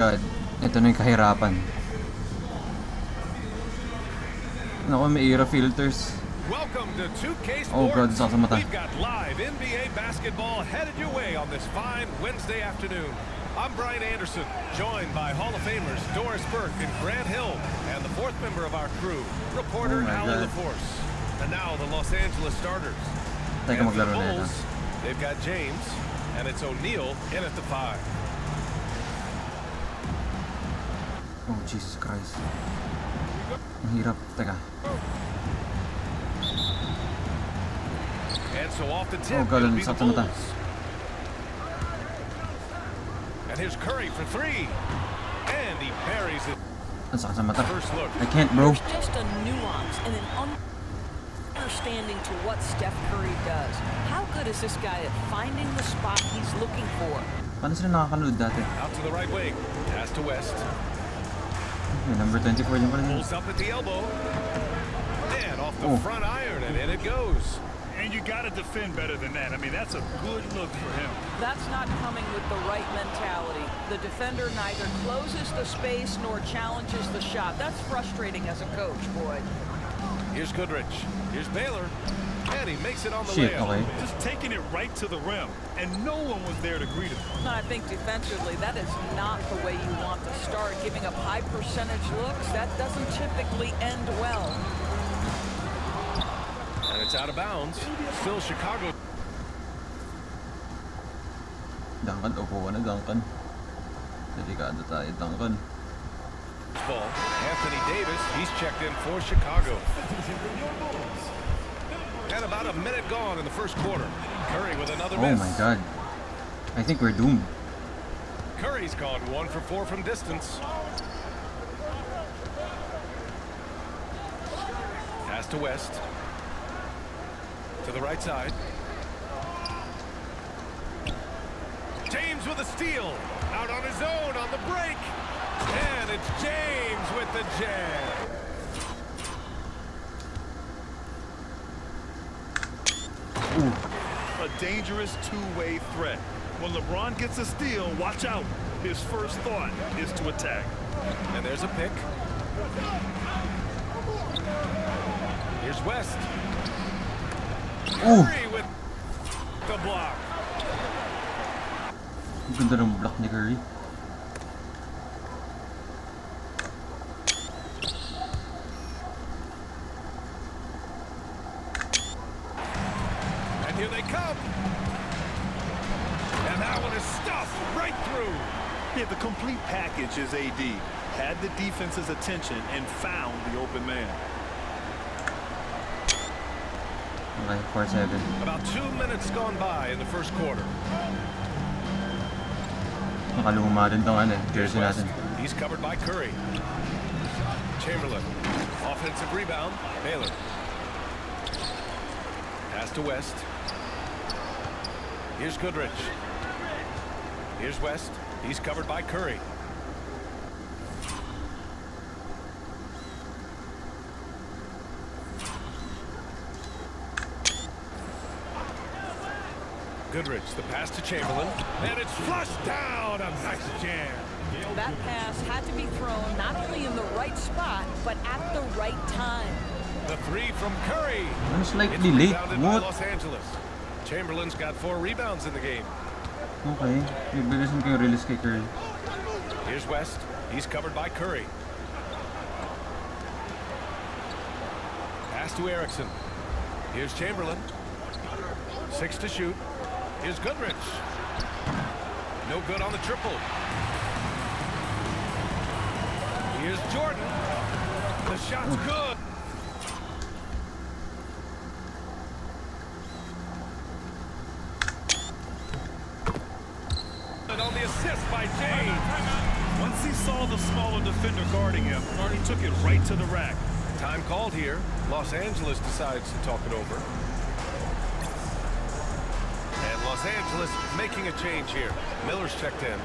God, ito na yung kahirapan. Naku, may era filters. Welcome to 2K Sports. Oh God, sa mata. We've got live NBA basketball headed your way on this fine Wednesday afternoon. I'm Brian Anderson, joined by Hall of Famers Doris Burke and Grant Hill, and the fourth member of our crew, reporter Allie LaForce. And now the Los Angeles starters. And for the Bulls, they've got James, and it's O'Neal in at the 5. Oh, Jesus Christ. Ang hirap. Teka. And so off the tip, oh, God, it'll be the Bulls. mata. And here's Curry for 3. And he parries it. Ang sakit sa mata. First look. I can't, bro. There's just a nuance and an understanding to what Steph Curry does. How good is this guy at finding the spot he's looking for? Paano sila nakakanood dati? Out to the right wing. Pass to West. May number 24 din pala. Pulls up at the elbow. And off the front iron, and in it goes. And you got to defend better than that. I mean, that's a good look for him. That's not coming with the right mentality. The defender neither closes the space nor challenges the shot. That's frustrating as a coach, boy. Here's Goodrich. Here's Baylor. And he makes it on the Shit, layup. okay. Just taking it right to the rim, and no one was there to greet him. I think defensively, that is not the way you want to start. Giving up high percentage looks, that doesn't typically end well. And it's out of bounds. Still Chicago. Duncan, upo ka na, Duncan. Delikado tayo, Duncan. Ball. Anthony Davis, he's checked in for Chicago. And about a minute gone in the first quarter. Curry with another miss. Oh my God. I think we're doomed. Curry's gone 1 for 4 from distance. Pass to West. To the right side. James with a steal. Out on his own on the break. And it's James with the jam. Ooh. A dangerous two-way threat. When LeBron gets a steal, watch out. His first thought is to attack. And there's a pick. Here's West. Curry with the block. Ganda ng block ni Curry. And here they come. And that one is stuffed right through. Yeah, the complete package is AD. Had the defense's attention and found the open man. Okay, 4-7. About 2 minutes gone by in the first quarter. Nakaluma din tong jersey natin. He's covered by Curry. Chamberlain. Offensive rebound. Baylor. Pass to West. Here's Goodrich. Here's West. He's covered by Curry. Goodrich, the pass to Chamberlain, and it's flushed down. A nice jam. That pass had to be thrown not only in the right spot, but at the right time. The 3 from Curry. I'm slightly It's late. rebounded by What? Los Angeles. Chamberlain's got 4 rebounds in the game. Okay. May bilisan ko yung release kay Curry. Here's West. He's covered by Curry. Pass to Erickson. Here's Chamberlain. 6 to shoot. Here's Goodrich. No good on the triple. Here's Jordan. The shot's good. And on the assist by James. Once he saw the smaller defender guarding him, he took it right to the rack. Time called here. Los Angeles decides to talk it over. And Los Angeles making a change here. Miller's checked in.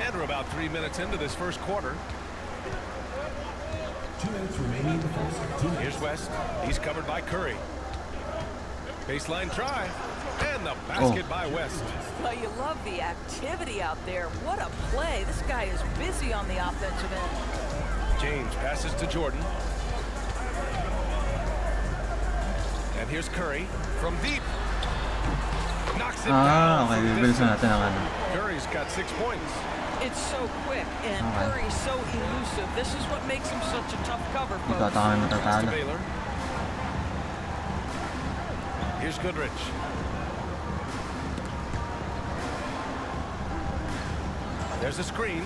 And we're about 3 minutes into this first quarter. 2 minutes remaining in the first. Here's West. He's covered by Curry. Baseline try. And the basket by West. Well, you love the activity out there. What a play. This guy is busy on the offensive end. James passes to Jordan. And here's Curry from deep. Knocks it down. Okay, bibilisan natin ang ano. Curry's got 6 points. It's so quick, and Curry's so elusive. This is what makes him such a tough cover, Ito folks. ata kami matatalo. Baylor. Here's Goodrich. There's a screen.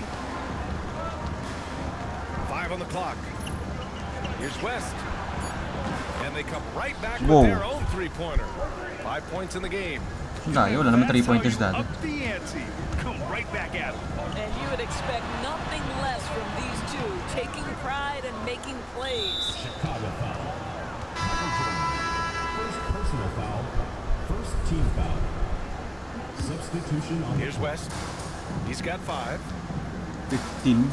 5 on the clock. Here's West. And they come right back with their own three-pointer. 5 points in the game. Dahil wala naman 3-pointers dati. Up the ante. Come right back at him. And you would expect nothing less from these two, taking pride and making plays. Chicago foul. First personal foul. First team foul. Substitution on. Here's West. He's got 5. 15.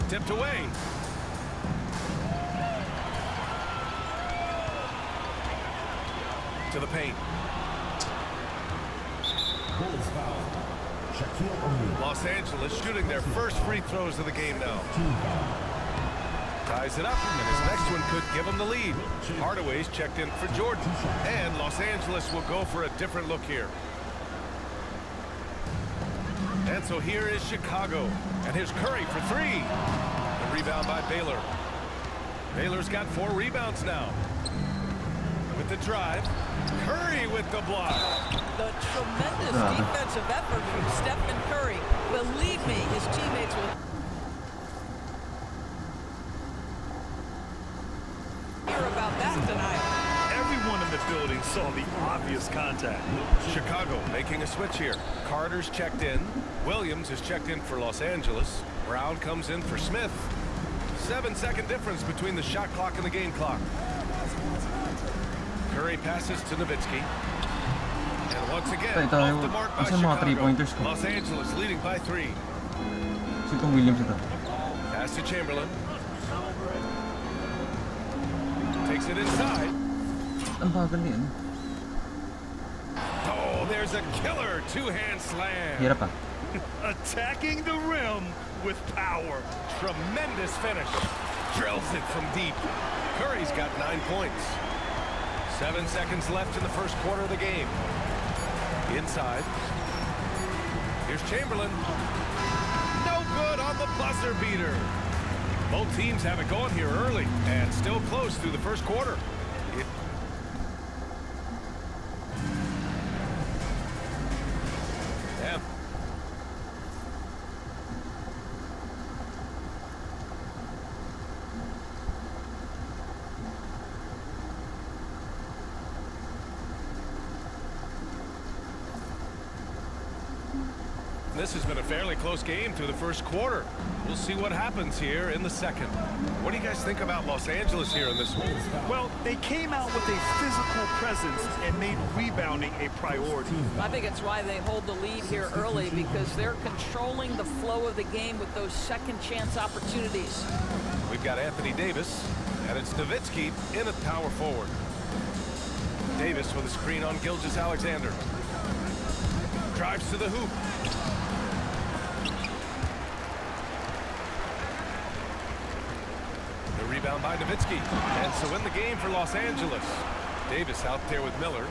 Tipped away. To the paint. Bulls foul. Shaquille O'Neal. Los Angeles shooting their first free throws of the game now. Team foul. Ties it up, and his next one could give him the lead. Hardaway's checked in for Jordan, and Los Angeles will go for a different look here. And so here is Chicago, and here's Curry for 3. The rebound by Baylor. Baylor's got 4 rebounds now. With the drive, Curry with the block. The tremendous defensive effort from Stephen Curry. Believe me, his teammates will hear about that tonight. Everyone in the building saw the obvious contact. Chicago making a switch here. Carter's checked in. Williams is checked in for Los Angeles. Brown comes in for Smith. 7-second difference between the shot clock and the game clock. Curry passes to Nowitzki. And once again, Ito, off the mark by isa mga Chicago. 3-pointers ko. Los Angeles leading by 3. So itong Williams ito. Pass to Chamberlain. Takes it inside. Ang bagal niyan. Oh, there's a killer two-hand slam. Hirap ah. Attacking the rim with power. Tremendous finish. Drills it from deep. Curry's got 9 points. 7 seconds left in the first quarter of the game. Inside. Here's Chamberlain. No good on the buzzer beater. Both teams have it going here early and still close through the first quarter. This has been a fairly close game through the first quarter. We'll see what happens here in the second. What do you guys think about Los Angeles here in this one? Well, they came out with a physical presence and made rebounding a priority. I think it's why they hold the lead here early, because they're controlling the flow of the game with those second chance opportunities. We've got Anthony Davis, and it's Nowitzki in at power forward. Davis with a screen on Gilgeous-Alexander. Drives to the hoop. The rebound by Nowitzki. And so in the game for Los Angeles. Davis out there with Miller.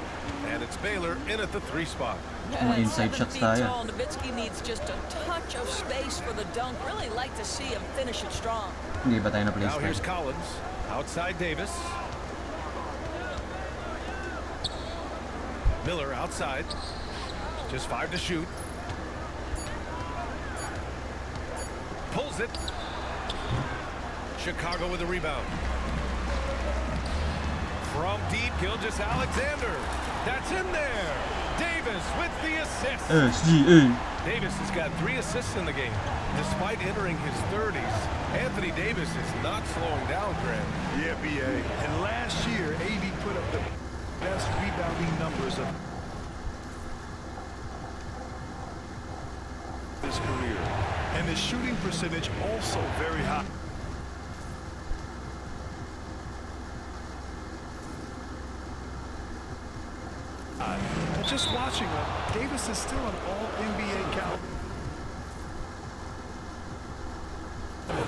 And it's Baylor in at the 3 spot. Mga inside 7 shots feet tayo. tall, Nowitzki needs just a touch of space for the dunk. Really like to see him finish it strong. Hindi ba tayo na play Now here's style? Collins. Outside Davis. Miller outside. Just 5 to shoot. Pulls it. Chicago with a rebound. From deep, Gilgeous-Alexander. That's in there. Davis with the assist. SGA. Davis has got 3 assists in the game. Despite entering his 30s, Anthony Davis is not slowing down, Grant. Yeah, BA. And last year, AD put up the best rebounding numbers of his career. And his shooting percentage also very high. And just watching him, Davis is still an all-NBA caliber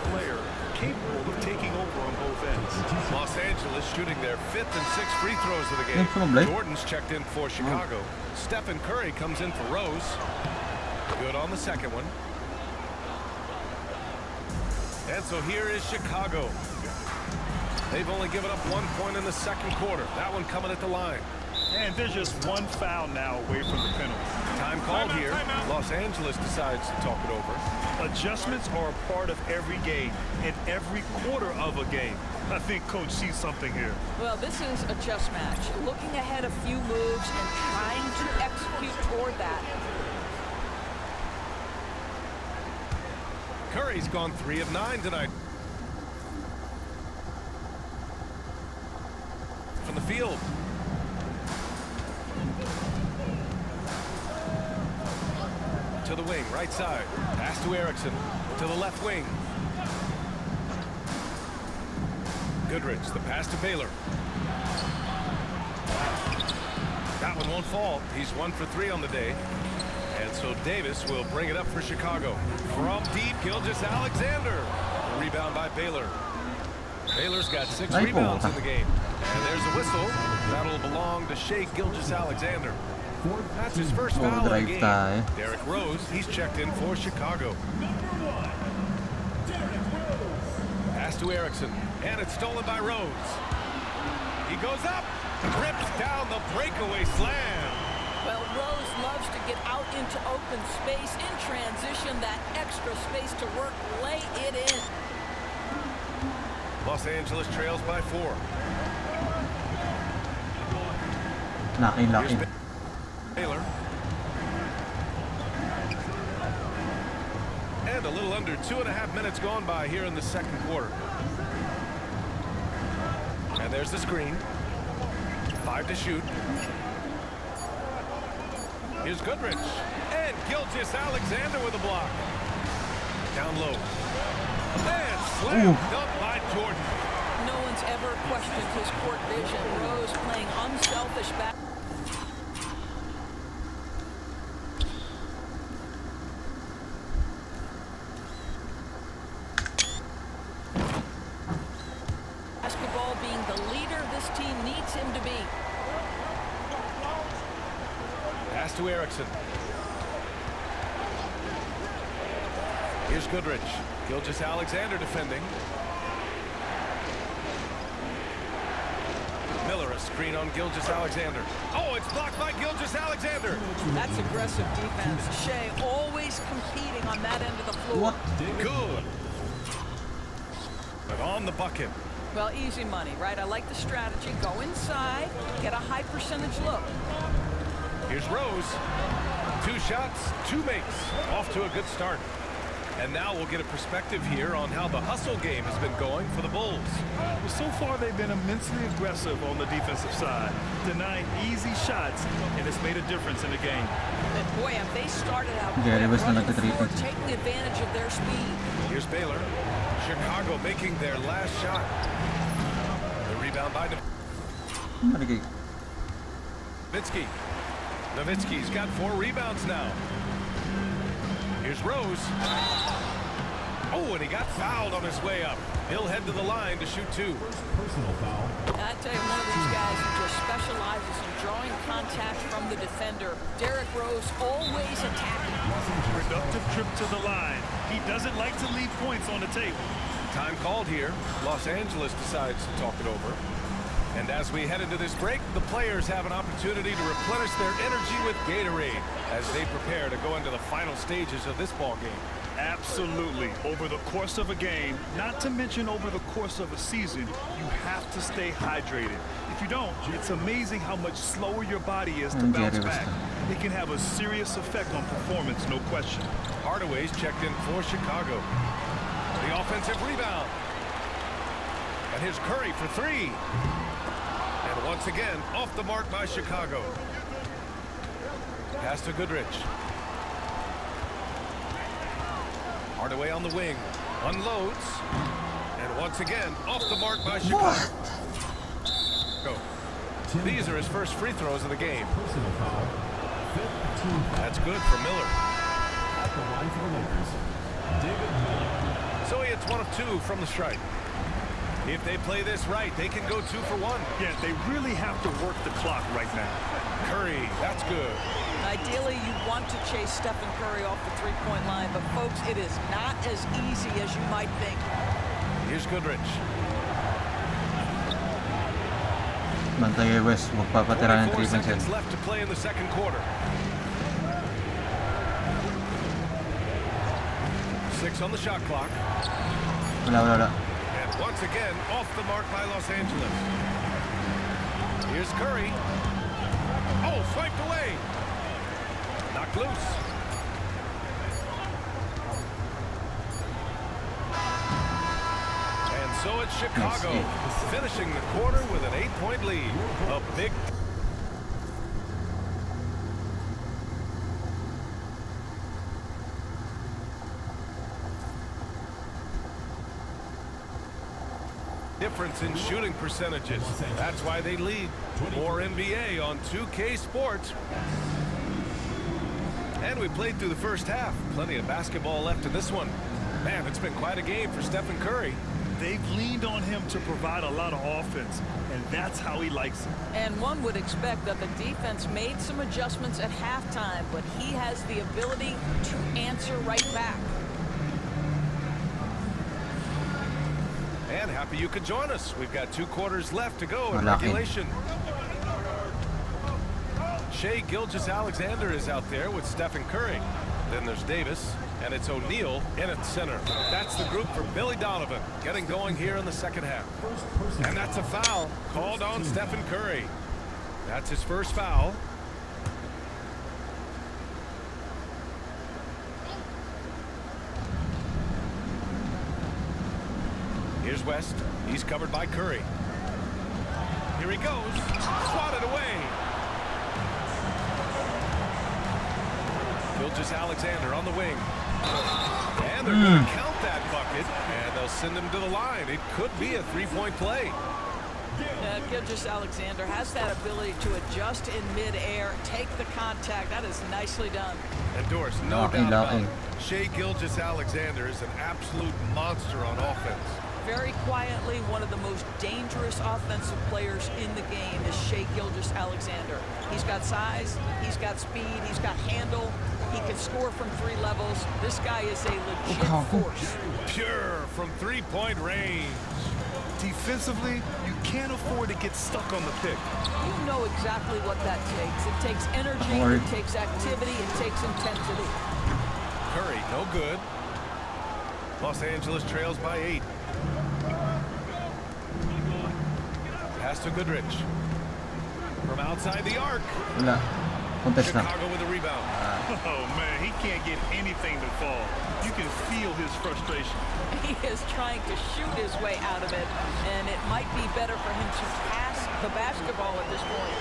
player capable of taking over on both ends. Los Angeles shooting their 5th and 6th free throws of the game. Jordan's checked in for Chicago. Stephen Curry comes in for Rose. Good on the second one. And so here is Chicago. They've only given up 1 point in the second quarter. That one coming at the line. And there's just one foul now away from the penalty. Time called here. Los Angeles decides to talk it over. Adjustments are a part of every game, and every quarter of a game. I think Coach sees something here. Well, this is a chess match. Looking ahead a few moves and trying to execute toward that. Curry's gone 3 of 9 tonight. From the field. To the wing, right side. Pass to Erickson. To the left wing. Goodrich, the pass to Baylor. That one won't fall. He's 1 for 3 on the day. And so Davis will bring it up for Chicago. From deep, Gilgeous-Alexander. Rebound by Baylor. Baylor's got 6 rebounds in the game. And there's a whistle. That'll belong to Gilgeous-Alexander. That's his first foul of the game. Derrick Rose, he's checked in for Chicago. Pass to Erickson. And it's stolen by Rose. He goes up. Rips down the breakaway slam. Well, Rose loves to get out into open space in transition, that extra space to work, lay it in. Los Angeles trails by 4. Laki. Baylor. And a little under 2.5 minutes gone by here in the second quarter. And there's the screen. 5 to shoot. Here's Goodrich. And Gilgeous-Alexander with a block. Down low. And slam dunk by Jordan. No one's ever questioned his court vision. Rose playing unselfish back. Basketball being the leader this team needs him to be. Pass to Erickson. Here's Goodrich. Gilgeous-Alexander defending. Miller, a screen on Gilgeous-Alexander. Oh, it's blocked by Gilgeous-Alexander. That's aggressive defense. Shea always competing on that end of the floor. Good. But on the bucket. Well, easy money, right? I like the strategy. Go inside, get a high percentage look. Here's Rose. 2 shots, 2 makes. Off to a good start. And now we'll get a perspective here on how the hustle game has been going for the Bulls. Well, so far they've been immensely aggressive on the defensive side, denying easy shots, and it's made a difference in the game. But boy, have they started out taking advantage of their speed. Here's Baylor. Chicago making their last shot. The rebound by Nowitzki. Nowitzki's got 4 rebounds now. Here's Rose. Oh, and he got fouled on his way up. He'll head to the line to shoot 2. Personal foul. I tell you, one of these guys who just specializes in drawing contact from the defender. Derrick Rose always attacking. Productive trip to the line. He doesn't like to leave points on the table. Time called here. Los Angeles decides to talk it over. And as we head into this break, the players have an opportunity to replenish their energy with Gatorade as they prepare to go into the final stages of this ball game. Absolutely. Over the course of a game, not to mention over the course of a season, you have to stay hydrated. If you don't, it's amazing how much slower your body is to bounce back. It can have a serious effect on performance, no question. Hardaway's checked in for Chicago. The offensive rebound. And here's Curry for 3. And And once again, off the mark by Chicago. Pass to Goodrich. Hardaway on the wing. Unloads. And once again, off the mark by Chicago. These are his first free throws of the game. Personal foul. Fifth team foul. That's good for Miller. At the line for the Lakers, David Miller. So he hits 1 of 2 from the stripe. If they play this right, they can go 2 for 1. Yeah, they really have to work the clock right now. Curry, that's good. Ideally, you want to chase Stephen Curry off the three-point line, but folks, it is not as easy as you might think. Here's Goodrich. Bantay kay West, magpapatira ng 44 3 seconds left to play in the second quarter. 6 on the shot clock. Wala. And once again, off the mark by Los Angeles. Here's Curry. Oh, swiped away. Knocked loose. And so it's Chicago, finishing the quarter with an 8-point lead. A big... difference in shooting percentages. That's why they lead. More NBA on 2K Sports. And we played through the first half. Plenty of basketball left in this one. Man, it's been quite a game for Stephen Curry. They've leaned on him to provide a lot of offense, and that's how he likes it. And one would expect that the defense made some adjustments at halftime, but he has the ability to answer right back. And happy you could join us. We've got 2 quarters left to go in Malaki. regulation. Shai Gilgeous-Alexander is out there with Stephen Curry. Then there's Davis, and it's O'Neal in at center. That's the group for Billy Donovan, getting going here in the second half. And that's a foul called on Stephen Curry. That's his first foul. Here's West. He's covered by Curry. Here he goes. Swatted away. Gilgeous-Alexander on the wing. And they're going to count that bucket. And they'll send him to the line. It could be a 3-point play. Gilgeous-Alexander has that ability to adjust in midair, take the contact. That is nicely done. And Doris, no doubt about it. Shai Gilgeous-Alexander is an absolute monster on offense. Very quietly, one of the most dangerous offensive players in the game is Shai Gilgeous-Alexander. He's got size, he's got speed, he's got handle. He can score from 3 levels. This guy is a legit force. Pure from 3-point range. Defensively, you can't afford to get stuck on the pick. You know exactly what that takes. It takes energy, it takes activity, it takes intensity. Curry, no good. Los Angeles trails by 8. Pass to Goodrich. From outside the arc. Wala. Contest na. Chicago with a rebound. Oh, man, he can't get anything to fall. You can feel his frustration. He is trying to shoot his way out of it, and it might be better for him to pass the basketball at this point.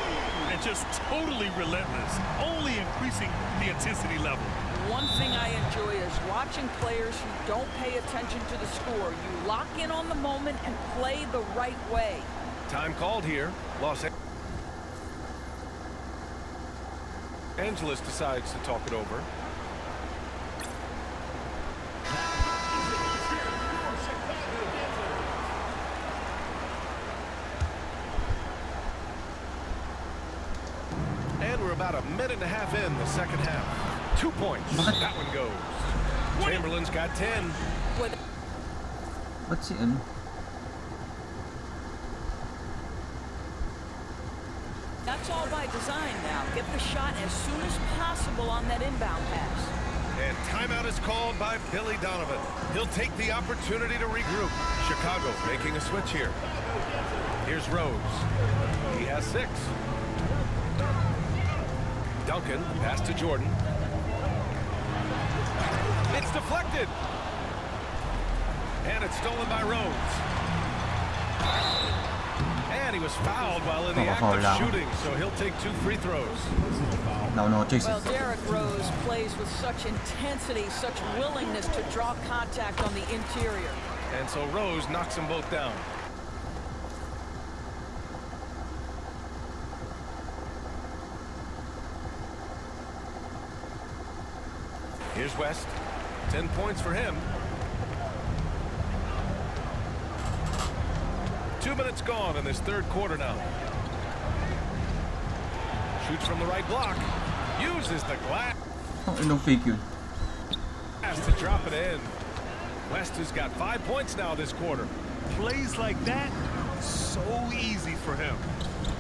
And just totally relentless, only increasing the intensity level. One thing I enjoy is watching players who don't pay attention to the score. You lock in on the moment and play the right way. Time called here. Los Angeles decides to talk it over. And we're about a minute and a half in the second half. 2 points. That one goes. Chamberlain's got 10. Ba't si ano? That's all by design now. Get the shot as soon as possible on that inbound pass. And timeout is called by Billy Donovan. He'll take the opportunity to regroup. Chicago making a switch here. Here's Rose. He has 6. Duncan, pass to Jordan. It's deflected. And it's stolen by Rose. And he was fouled while in the act of shooting, so he'll take 2 free throws. No chases. Well, Derrick Rose plays with such intensity, such willingness to draw contact on the interior. And so Rose knocks them both down. Here's West. 10 points for him. 2 minutes gone in this third quarter now. Shoots from the right block. Uses the glass. Oh, no fake yun. Has to drop it in. West has got 5 points now this quarter. Plays like that, so easy for him.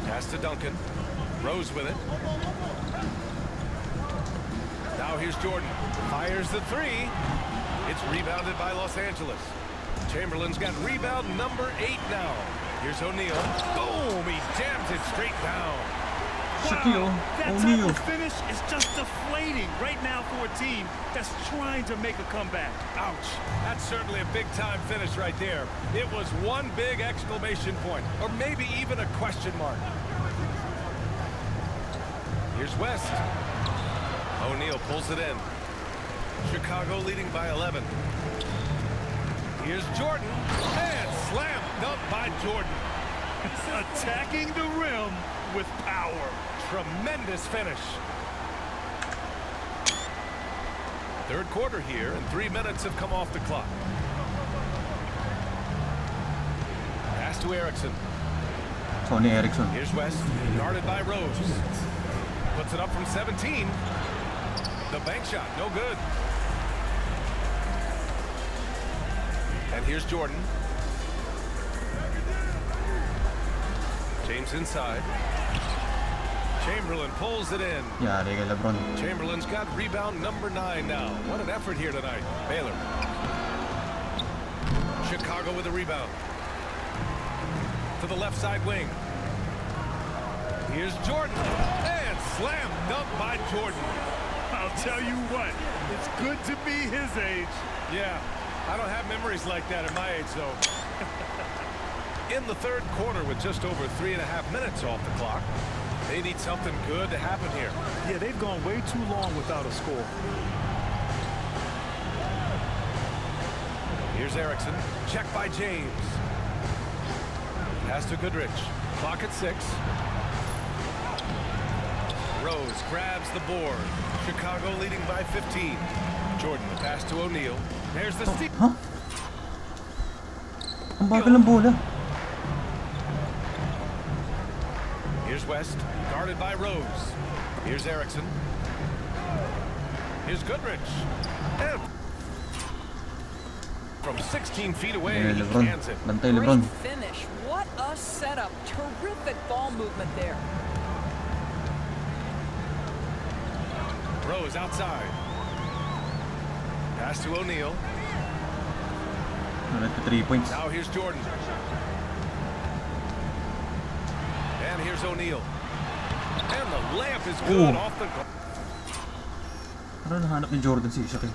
Pass to Duncan. Rose with it. Now here's Jordan. Fires the 3. It's rebounded by Los Angeles. Chamberlain's got rebound number 8 now. Here's O'Neal. Boom! He jams it straight down. Wow, that type of finish is just deflating right now for a team that's trying to make a comeback. Ouch. That's certainly a big-time finish right there. It was one big exclamation point, or maybe even a question mark. Here's West. O'Neal pulls it in. Chicago leading by 11. Here's Jordan. And slam dunk by Jordan. Attacking the rim with power. Tremendous finish. Third quarter here, and 3 minutes have come off the clock. Pass to Erickson. Tony Erickson. Here's West, guarded by Rose. Puts it up from 17. The bank shot, no good. And here's Jordan. James inside. Chamberlain pulls it in. Yari kay LeBron. Chamberlain's got rebound number 9 now. What an effort here tonight. Baylor. Chicago with a rebound. To the left side wing. Here's Jordan. And slam dunk by Jordan. I'll tell you what, it's good to be his age. Yeah, I don't have memories like that at my age, though. In the third quarter with just over 3.5 minutes off the clock, they need something good to happen here. Yeah, they've gone way too long without a score. Here's Erickson. Check by James. Pass to Goodrich. Clock at 6. Rose grabs the board. Chicago leading by 15. Jordan, the pass to O'Neal. There's the steal. Huh? Ang bagal ng bola. Here's West, guarded by Rose. Here's Erickson. Here's Goodrich. And from 16 feet away, he cans it. Bantay LeBron. Great finish. What a setup. Terrific ball movement there. Rose outside. Pass to O'Neal. Ulit to 3 points. Now here's Jordan. And here's O'Neal. And the layup is good off the glass. Parang nahanap ni Jordan si Ishak eh.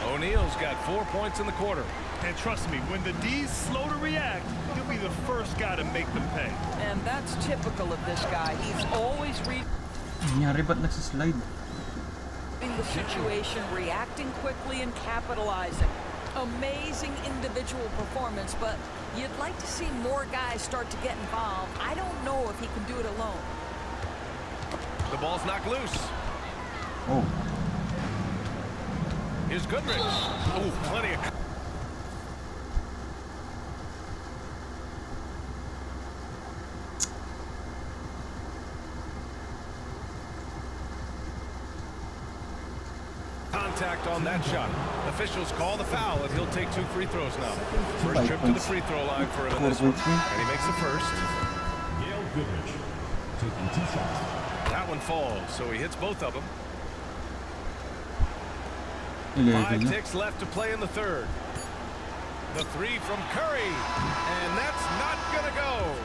O'Neal's got 4 points in the quarter. And trust me, when the D's slow to react, he'll be the first guy to make them pay. And that's typical of this guy. He's always reading Nangyari ba't nagsislide? the situation, reacting quickly and capitalizing. Amazing individual performance, but you'd like to see more guys start to get involved. I don't know if he can do it alone. The ball's knocked loose. Oh. Here's Goodrich. Oh, plenty of... Contact on that shot. Officials call the foul, and he'll take 2 free throws now. First trip to the free throw line for him in this one. And he makes the first. Yale Goodrich taking 2 shots. That one falls, so he hits both of them. 11 5 na. ticks left to play in the third. The 3 from Curry. And that's not gonna go.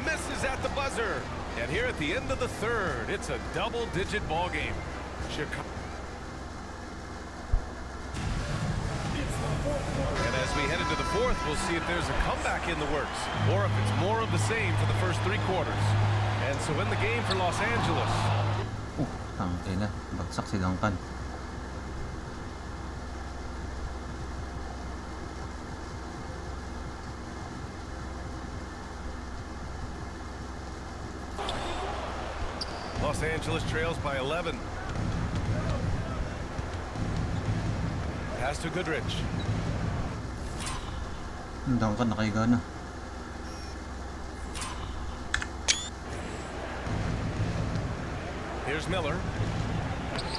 Misses at the buzzer. And here at the end of the third, it's a double-digit ball game. Chicago. And as we head into the fourth, we'll see if there's a comeback in the works or if it's more of the same for the first 3 quarters. And so in the game for Los Angeles. Tangke na. Bagsak si Duncan. Los Angeles trails by 11. Pass to Goodrich. Duncan nakahiga na. Here's Miller.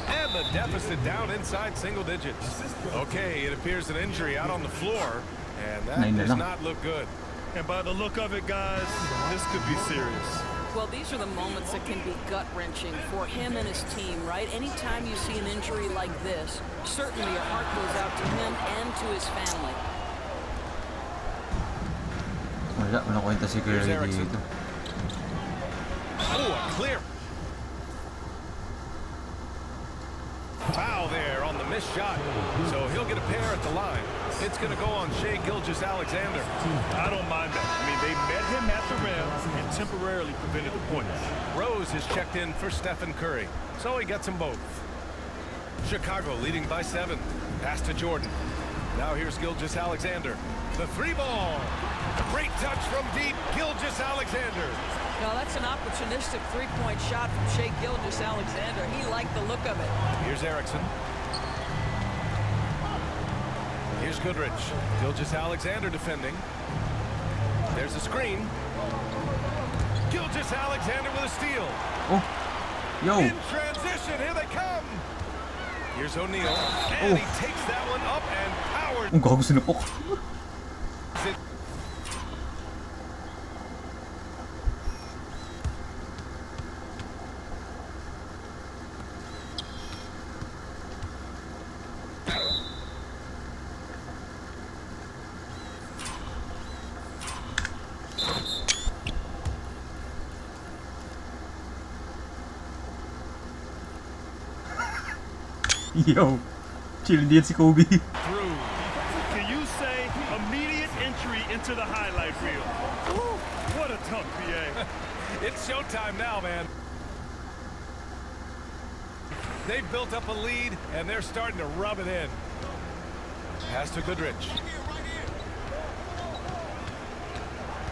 And the deficit down inside single digits. Okay, it appears an injury out on the floor, and that does not look good. And by the look of it, guys, this could be serious. Well, these are the moments that can be gut-wrenching for him and his team, right? Anytime you see an injury like this, certainly your heart goes out to him and to his family. Wala kwenta si Curry dito. Oh, a clear foul there on the missed shot. So he'll get a pair at the line. It's going to go on Shai Gilgeous-Alexander. I don't mind that. I mean, they met him at the rim and temporarily prevented the points. Rose has checked in for Stephen Curry, so he gets them both. Chicago leading by 7. Pass to Jordan. Now here's Gilgeous-Alexander. The 3-ball. Great touch from deep, Gilgeous-Alexander. Now that's an opportunistic 3-point shot from Shai Gilgeous-Alexander. He liked the look of it. Here's Erickson. Here's Goodrich. Gilgeous-Alexander defending. There's a screen. Gilgeous-Alexander with a steal. Oh, yo. In transition, here they come. Here's O'Neal. And he takes that one up and powers. Ang gago sinupok. Yo, chill din si Kobe. Can you say immediate entry into the highlight reel? Woo, what a dunk, PA. It's showtime now, man. They've built up a lead, and they're starting to rub it in. Pass to Goodrich.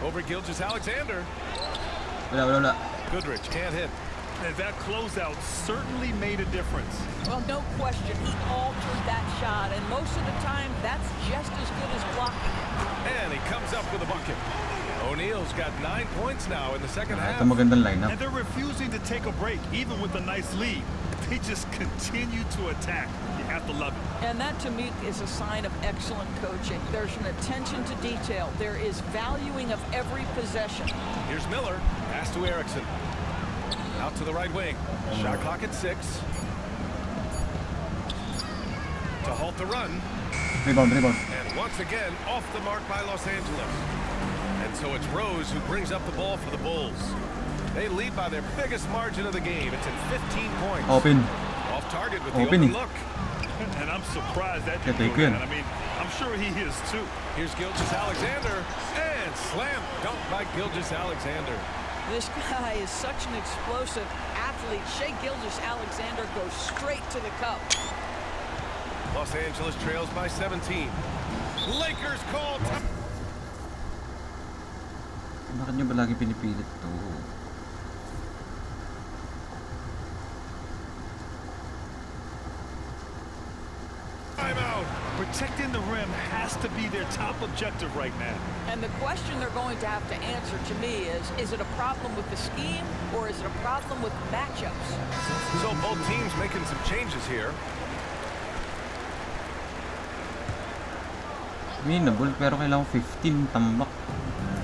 Over Gilgeous-Alexander. Wala. Goodrich can't hit. And that closeout certainly made a difference. Well, no question. He altered that shot, and most of the time, that's just as good as blocking it. And he comes up with a bucket. O'Neal's got 9 points now in the second half. Ito magandang lineup. And they're refusing to take a break, even with a nice lead. They just continue to attack. You have to love it. And that, to me, is a sign of excellent coaching. There's an attention to detail. There is valuing of every possession. Here's Miller. Pass to Erickson. Out to the right wing. Shot clock at 6. To halt the run. Rebound. And once again, off the mark by Los Angeles. And so it's Rose who brings up the ball for the Bulls. They lead by their biggest margin of the game. It's at 15 points. Open. Off target with the open look. And I'm surprised that didn't Yeah, go in. I mean, I'm sure he is too. Here's Gilgeous-Alexander. And slam dunk by Gilgeous-Alexander. This guy is such an explosive athlete. Shai Gilgeous-Alexander goes straight to the cup. Los Angeles trails by 17. Lakers call. Bakit nyo ba lagi pinipilit to? Timeout. Protecting the rim has to be their top objective right now. And the question they're going to have to answer to me is it a problem with the scheme or is it a problem with matchups? So both teams making some changes here. Winnable pero kailangan 15 tambak.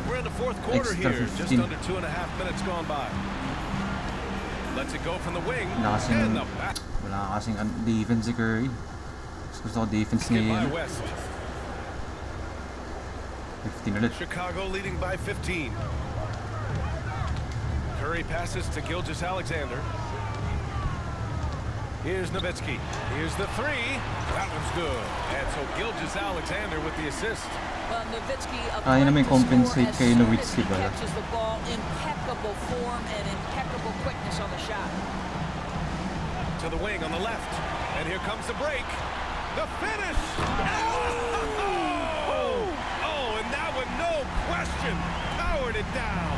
We're in the fourth quarter Extra here, just 15. under 2.5 minutes gone by. Lets it go from the wing. Wala kasing, And the back. wala kasing defense si Curry. Gusto ko defense Skip niya by yun. West. 15 ulit. Chicago leading by 15. Curry passes to Gilgeous-Alexander. Here's Nowitzki. Here's the three. That one's good. And so Gilgeous-Alexander with the assist. Well, Nowitzki Kaya naman compensate kay Nowitzki pala. catches the ball, impeccable form and impeccable quickness on the shot. To the wing on the left. And here comes the break. The finish. Oh, and that one, no question, powered it down.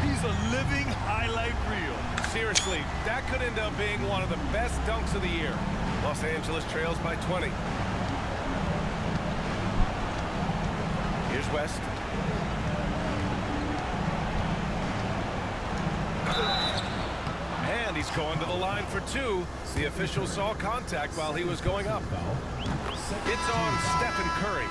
He's a living highlight reel. Seriously, that could end up being one of the best dunks of the year. Los Angeles trails by 20. Here's West. And he's going to the line for two. The official saw contact while he was going up. It's on Stephen Curry.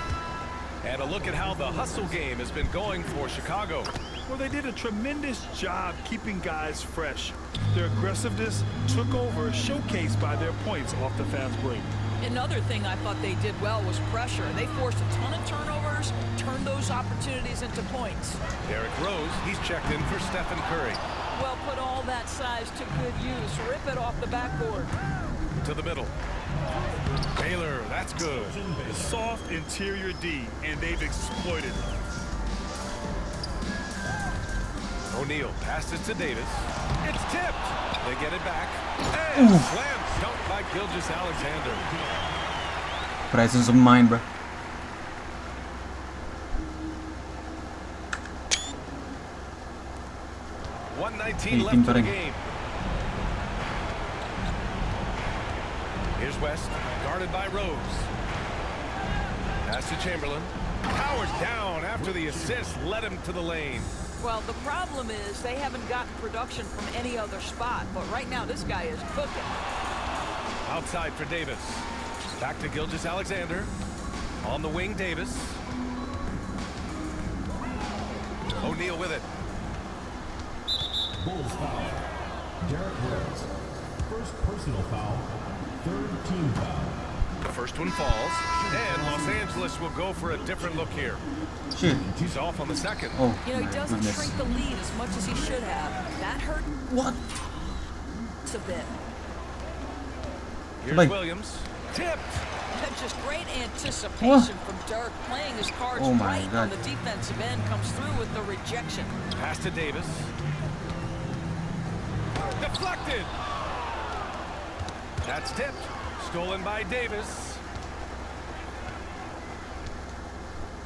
And a look at how the hustle game has been going for Chicago. Well, they did a tremendous job keeping guys fresh. Their aggressiveness took over, showcased by their points off the fast break. Another thing I thought they did well was pressure. They forced a ton of turnovers, turned those opportunities into points. Derrick Rose, he's checked in for Stephen Curry. Well, put all that size to good use. Rip it off the backboard. To the middle. Taylor, that's good. The soft interior D, and they've exploited it. O'Neal passes to Davis. It's tipped. They get it back. And slam dunk by Gilgeous-Alexander. Presence of mind, bro. .119 left in the game. Here's West, guarded by Rose. Pass to Chamberlain. Powers down after the assist led him to the lane. Well, the problem is they haven't gotten production from any other spot, but right now this guy is cooking. Outside for Davis. Back to Gilgeous-Alexander. On the wing, Davis. O'Neal with it. Bulls foul. Derrick Rose. First personal foul. Third team foul. The first one falls, and Los Angeles will go for a different look here. Shit. He's off on the second. Oh, You know, he my doesn't goodness. shrink the lead as much as he should have. That hurt What? a bit. Here's Bye. Williams. Tipped. Just great anticipation from Dirk, playing his cards Oh my right on God. the defensive end, comes through with the rejection. Pass to Davis. Deflected. That's tipped. Stolen by Davis.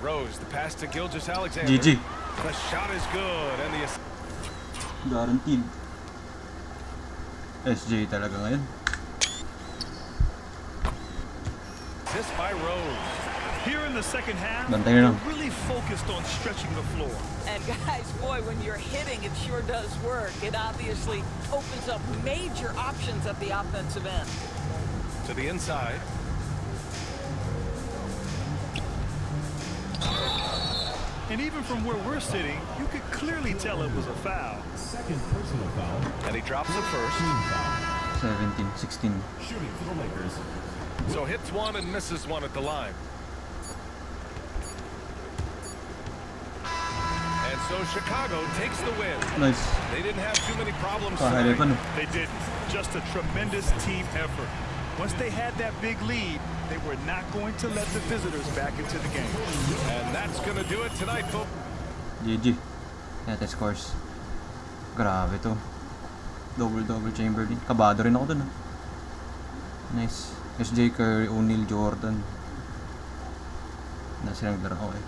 Rose, the pass to Gilgeous-Alexander. GG. The shot is good, and the Guaranteed. SJ talaga ngayon. assist by Rose. Here in the second half, Bantay they're lang. really focused on stretching the floor. And guys, boy, when you're hitting, it sure does work. It obviously opens up major options at the offensive end. To the inside. And even from where we're sitting, you could clearly tell it was a foul. Second personal foul. And he drops it first. Team foul. 17, 16. Shooting for the Lakers. So hits one and misses one at the line. And so Chicago takes the win. Nice. They didn't have too many problems Kahali pa, no? tonight. They didn't. Just a tremendous team effort. Once they had that big lead, they were not going to let the visitors back into the game. And that's going to do it tonight, folks. GG. Net scores. Grabe to. Double Chamberlain. Kabado rin ako dun. Nice. SJ Curry, O'Neal, Jordan. Na silang laro. Okay.